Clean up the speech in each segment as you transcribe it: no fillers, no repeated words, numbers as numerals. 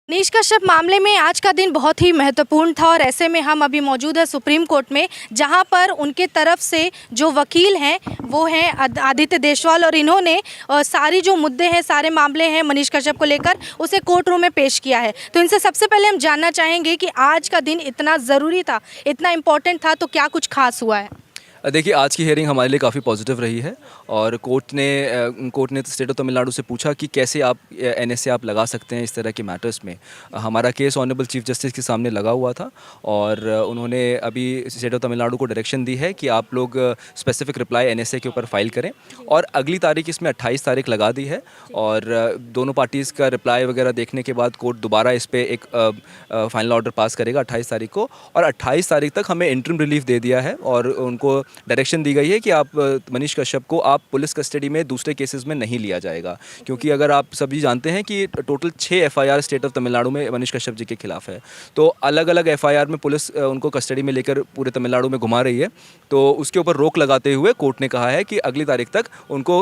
मनीष कश्यप मामले में आज का दिन बहुत ही महत्वपूर्ण था और ऐसे में हम अभी मौजूद है सुप्रीम कोर्ट में, जहां पर उनके तरफ से जो वकील हैं वो हैं आदित्य देशवाल और इन्होंने सारी जो मुद्दे हैं, सारे मामले हैं मनीष कश्यप को लेकर, उसे कोर्ट रूम में पेश किया है। तो इनसे सबसे पहले हम जानना चाहेंगे कि आज का दिन इतना ज़रूरी था, इतना इम्पोर्टेंट था, तो क्या कुछ खास हुआ है? देखिए, आज की हियरिंग हमारे लिए काफ़ी पॉजिटिव रही है और कोर्ट ने स्टेट ऑफ तमिलनाडु से पूछा कि कैसे आप एनएसए आप लगा सकते हैं इस तरह के मैटर्स में। हमारा केस ऑनरेबल चीफ जस्टिस के सामने लगा हुआ था और उन्होंने अभी स्टेट ऑफ तमिलनाडु को डायरेक्शन दी है कि आप लोग स्पेसिफिक रिप्लाई एनएसए के ऊपर फाइल करें और अगली तारीख इसमें 28 तारीख लगा दी है और दोनों पार्टीज़ का रिप्लाई वगैरह देखने के बाद कोर्ट दोबारा इस पर एक फाइनल ऑर्डर पास करेगा 28 तारीख को, और 28 तारीख तक हमें इंटरिम रिलीफ दे दिया है और उनको डायरेक्शन दी गई है कि आप मनीष कश्यप को आप पुलिस कस्टडी में दूसरे केसेस में नहीं लिया जाएगा, क्योंकि अगर आप सभी जानते हैं कि total 6 FIR state of Tamil Nadu में मनीष कश्यप जी के खिलाफ है। तो अलग अलग एफआईआर में पुलिस उनको कस्टडी में लेकर पूरे तमिलनाडु में घुमा रही है। तो उसके ऊपर रोक लगाते हुए कोर्ट ने कहा है कि अगली तारीख तक उनको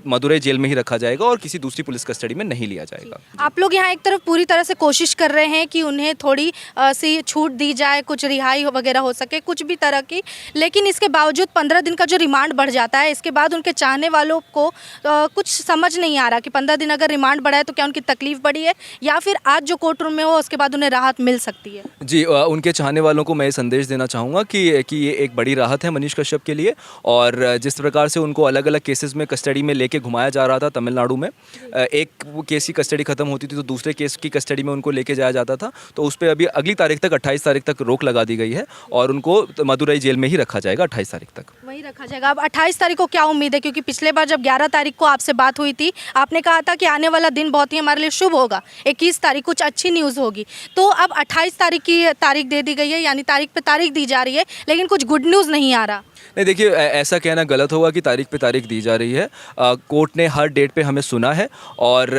मदुरई जेल में ही रखा जाएगा और किसी दूसरी पुलिस कस्टडी में नहीं लिया जाएगा। आप लोग यहाँ एक तरफ पूरी तरह से कोशिश कर रहे हैं कि उन्हें थोड़ी सी छूट दी जाए, कुछ रिहाई वगैरह हो सके, कुछ भी तरह की, लेकिन इसके बावजूद 15 दिन का जो रिमांड बढ़ जाता है, इसके बाद उनके चाहने वालों को कुछ समझ नहीं आ रहा कि 15 दिन अगर रिमांड बढ़ा है तो क्या उनकी तकलीफ बढ़ी है या फिर आज जो कोर्ट रूम में हो उसके बाद उन्हें राहत मिल सकती है? जी, उनके चाहने वालों को मैं ये संदेश देना चाहूँगा कि ये एक बड़ी राहत है मनीष कश्यप के लिए। और जिस प्रकार से उनको अलग अलग केसेस में कस्टडी में लेके घुमाया जा रहा था तमिलनाडु में, एक केस की कस्टडी खत्म होती थी तो दूसरे केस की कस्टडी में उनको लेके जाया जाता था, तो उस पर अभी अगली तारीख तक 28 तारीख तक रोक लगा दी गई है और उनको मदुरई जेल में ही रखा जाएगा 28 तारीख तक। वही रखा जाएगा। अब 28 तारीख को क्या उम्मीद है, क्योंकि पिछले बार जब 11 तारीख को आपसे बात हुई थी, आपने कहा था कि आने वाला दिन बहुत ही हमारे लिए शुभ होगा, 21 तारीख कुछ अच्छी न्यूज़ होगी। तो अब 28 तारीख की तारीख दे दी गई है, यानी तारीख पे तारीख दी जा रही है, लेकिन कुछ गुड न्यूज़ नहीं आ रहा। नहीं, देखिए, ऐसा कहना गलत होगा कि तारीख पे तारीख दी जा रही है। कोर्ट ने हर डेट पे हमें सुना है और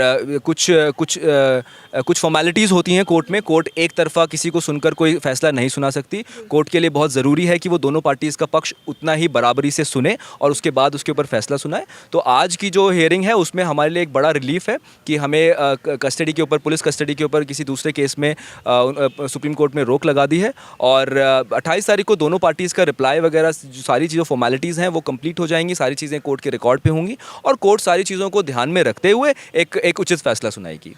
कुछ फॉर्मेलिटीज़ होती हैं कोर्ट में। कोर्ट एक तरफा किसी को सुनकर कोई फैसला नहीं सुना सकती। कोर्ट के लिए बहुत ज़रूरी है कि वो दोनों पार्टीज़ का पक्ष उतना ही बराबरी से सुने और उसके बाद उसके ऊपर फैसला सुनाए। तो आज की जो हियरिंग है उसमें हमारे लिए एक बड़ा रिलीफ है कि हमें कस्टडी के ऊपर, पुलिस कस्टडी के ऊपर किसी दूसरे केस में सुप्रीम कोर्ट में रोक लगा दी है और 28 तारीख को दोनों पार्टीज़ का रिप्लाई वगैरह सारी चीज़ों फॉर्मेलिटीज़ हैं वो कंप्लीट हो जाएंगी, सारी चीज़ें कोर्ट के रिकॉर्ड पे होंगी और कोर्ट सारी चीज़ों को ध्यान में रखते हुए एक उचित फैसला सुनाएगी।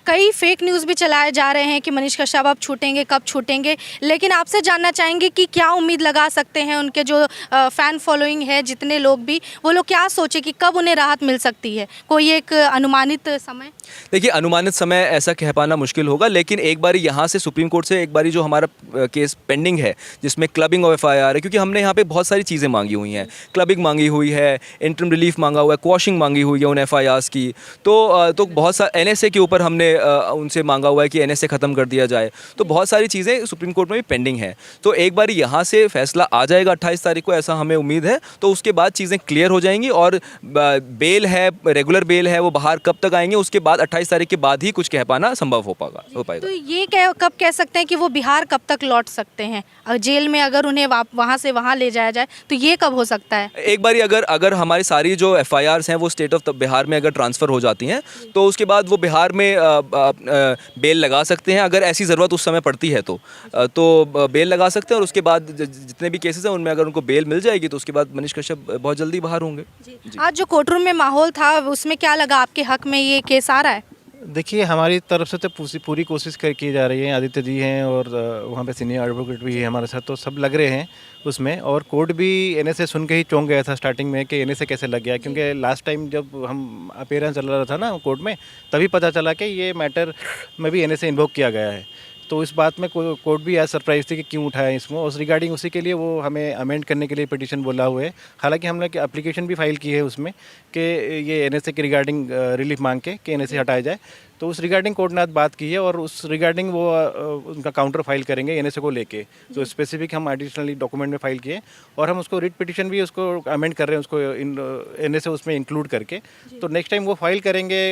कई फेक न्यूज़ भी चलाए जा रहे हैं कि मनीष कश्यप अब छूटेंगे, कब छूटेंगे, लेकिन आपसे जानना चाहेंगे कि क्या उम्मीद लगा सकते हैं उनके जो फ़ैन फॉलोइंग है, जितने लोग भी, वो लोग क्या सोचे कि कब उन्हें राहत मिल सकती है? कोई एक अनुमानित समय? देखिए, अनुमानित समय ऐसा कह पाना मुश्किल होगा, लेकिन एक बारी यहाँ से सुप्रीम कोर्ट से एक बारी जो हमारा केस पेंडिंग है जिसमें क्लबिंग ऑफ एफआईआर है, क्योंकि हमने यहाँ पे बहुत सारी चीज़ें मांगी हुई हैं, क्लबिंग मांगी हुई है, इंटरिम रिलीफ मांगा हुआ है, क्वॉशिंग मांगी हुई है उन एफआईआर्स की, तो बहुत सारे एनएसए के ऊपर हमने उनसे मांगा हुआ है कि एनएसए ख़त्म कर दिया जाए। तो बहुत सारी चीज़ें सुप्रीम कोर्ट में भी पेंडिंग है। तो एक बारी यहाँ से फैसला आ जाएगा 28 तारीख को, ऐसा हमें उम्मीद है। तो उसके बाद चीज़ें क्लियर हो जाएंगी और बेल है, रेगुलर बेल है, वो बाहर कब तक आएंगे उसके बाद 28 तारीख के बाद ही कुछ कह पाना संभव हो पाएगा। तो ये कब कह सकते हैं कि वो बिहार कब तक लौट सकते हैं? जेल में अगर उन्हें वहाँ से वहाँ ले जाया जाए तो ये कब हो सकता है? एक बारी अगर हमारी सारी जो एफआईआर्स हैं वो स्टेट ऑफ बिहार में अगर ट्रांसफ़र हो जाती हैं तो उसके बाद वो बिहार में बेल लगा सकते हैं, अगर ऐसी ज़रूरत उस समय पड़ती है तो बेल लगा सकते हैं और उसके बाद जितने भी केसेस हैं उनमें अगर उनको बेल मिल जाएगी तो उसके बाद मनीष कश्यप बहुत जल्दी बाहर होंगे। आज जो कोर्ट रूम में माहौल था उसमें क्या लगा, आपके हक में ये केस आ रहा है? देखिए, हमारी तरफ से तो पूरी कोशिश की जा रही है। आदित्य जी हैं और वहाँ पे सीनियर एडवोकेट भी है हमारे साथ, तो सब लग रहे हैं उसमें। और कोर्ट भी एनएसए सुन के ही चौंक गया था स्टार्टिंग में कि एनएसए कैसे लग गया, क्योंकि लास्ट टाइम जब हम अपीयरेंस चल रहा था ना कोर्ट में, तभी पता चला कि ये मैटर में भी एनएसए इन्वोक किया गया है। तो इस बात में कोर्ट भी आज सरप्राइज थी कि क्यों उठाया इसको, उस रिगार्डिंग उसी के लिए वो हमें अमेंड करने के लिए पिटीशन बोला हुआ है। हालांकि हमने एप्लीकेशन भी फाइल की है उसमें कि ये एनएसए के रिगार्डिंग रिलीफ मांग के कि एनएसए हटाया जाए, तो उस रिगार्डिंग कोर्ट ने आज बात की है और उस रिगार्डिंग वो उनका काउंटर फाइल करेंगे एनएसए को लेके। तो स्पेसिफिक हम एडिशनली डॉक्यूमेंट में फाइल किए और हम उसको रिट पिटीशन भी उसको अमेंड कर रहे हैं, उसको एनएसए उसमें इंक्लूड करके। तो नेक्स्ट टाइम वो फाइल करेंगे,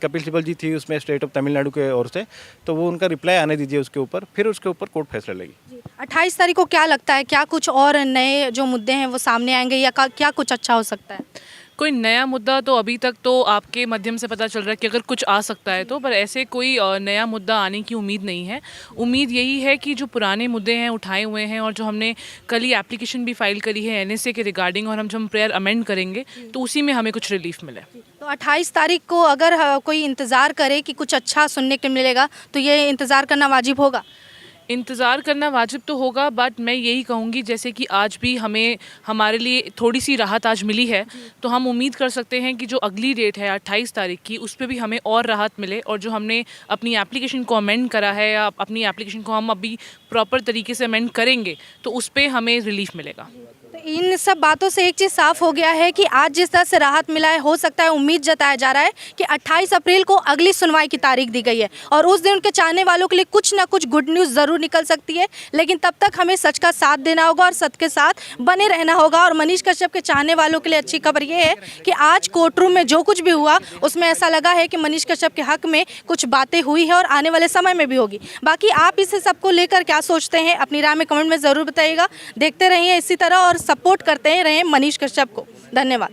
कपिल सिब्बल जी थी उसमें स्टेट ऑफ तमिलनाडु के ओर से, तो वो उनका रिप्लाई आने दीजिए उसके ऊपर, फिर उसके ऊपर कोर्ट फैसला लेगी। 28 तारीख को क्या लगता है, क्या कुछ और नए जो मुद्दे हैं वो सामने आएंगे या क्या कुछ अच्छा हो सकता है? कोई नया मुद्दा तो अभी तक तो आपके माध्यम से पता चल रहा है कि अगर कुछ आ सकता है तो, पर ऐसे कोई नया मुद्दा आने की उम्मीद नहीं है। उम्मीद यही है कि जो पुराने मुद्दे हैं उठाए हुए हैं, और जो हमने कल ही एप्लीकेशन भी फाइल करी है एनएसए के रिगार्डिंग, और हम जब प्रेयर अमेंड करेंगे तो उसी में हमें कुछ रिलीफ मिले। तो 28 तारीख को अगर कोई इंतज़ार करे कि कुछ अच्छा सुनने को मिलेगा तो ये इंतज़ार करना वाजिब होगा? इंतज़ार करना वाजिब तो होगा, बट मैं यही कहूँगी जैसे कि आज भी हमें हमारे लिए थोड़ी सी राहत आज मिली है, तो हम उम्मीद कर सकते हैं कि जो अगली डेट है 28 तारीख की, उस पे भी हमें और राहत मिले, और जो हमने अपनी एप्लीकेशन को अमेंड करा है या अपनी एप्लीकेशन को हम अभी प्रॉपर तरीके से अमेंड करेंगे तो उस पर हमें रिलीफ मिलेगा। तो इन सब बातों से एक चीज़ साफ हो गया है कि आज जिस तरह से राहत मिला है, हो सकता है, उम्मीद जताया जा रहा है कि 28 अप्रैल को अगली सुनवाई की तारीख दी गई है, और उस दिन उनके चाहने वालों के लिए कुछ ना कुछ गुड न्यूज़ ज़रूर निकल सकती है। लेकिन तब तक हमें सच का साथ देना होगा और सत्य के साथ बने रहना होगा। और मनीष कश्यप के चाहने वालों के लिए अच्छी खबर ये है कि आज कोर्ट रूम में जो कुछ भी हुआ उसमें ऐसा लगा है कि मनीष कश्यप के हक में कुछ बातें हुई है और आने वाले समय में भी होगी। बाकी आप इस सबको लेकर क्या सोचते हैं, अपनी राय में कमेंट में ज़रूर बताइएगा। देखते रहिए इसी तरह और सपोर्ट करते रहें मनीष कश्यप को। धन्यवाद।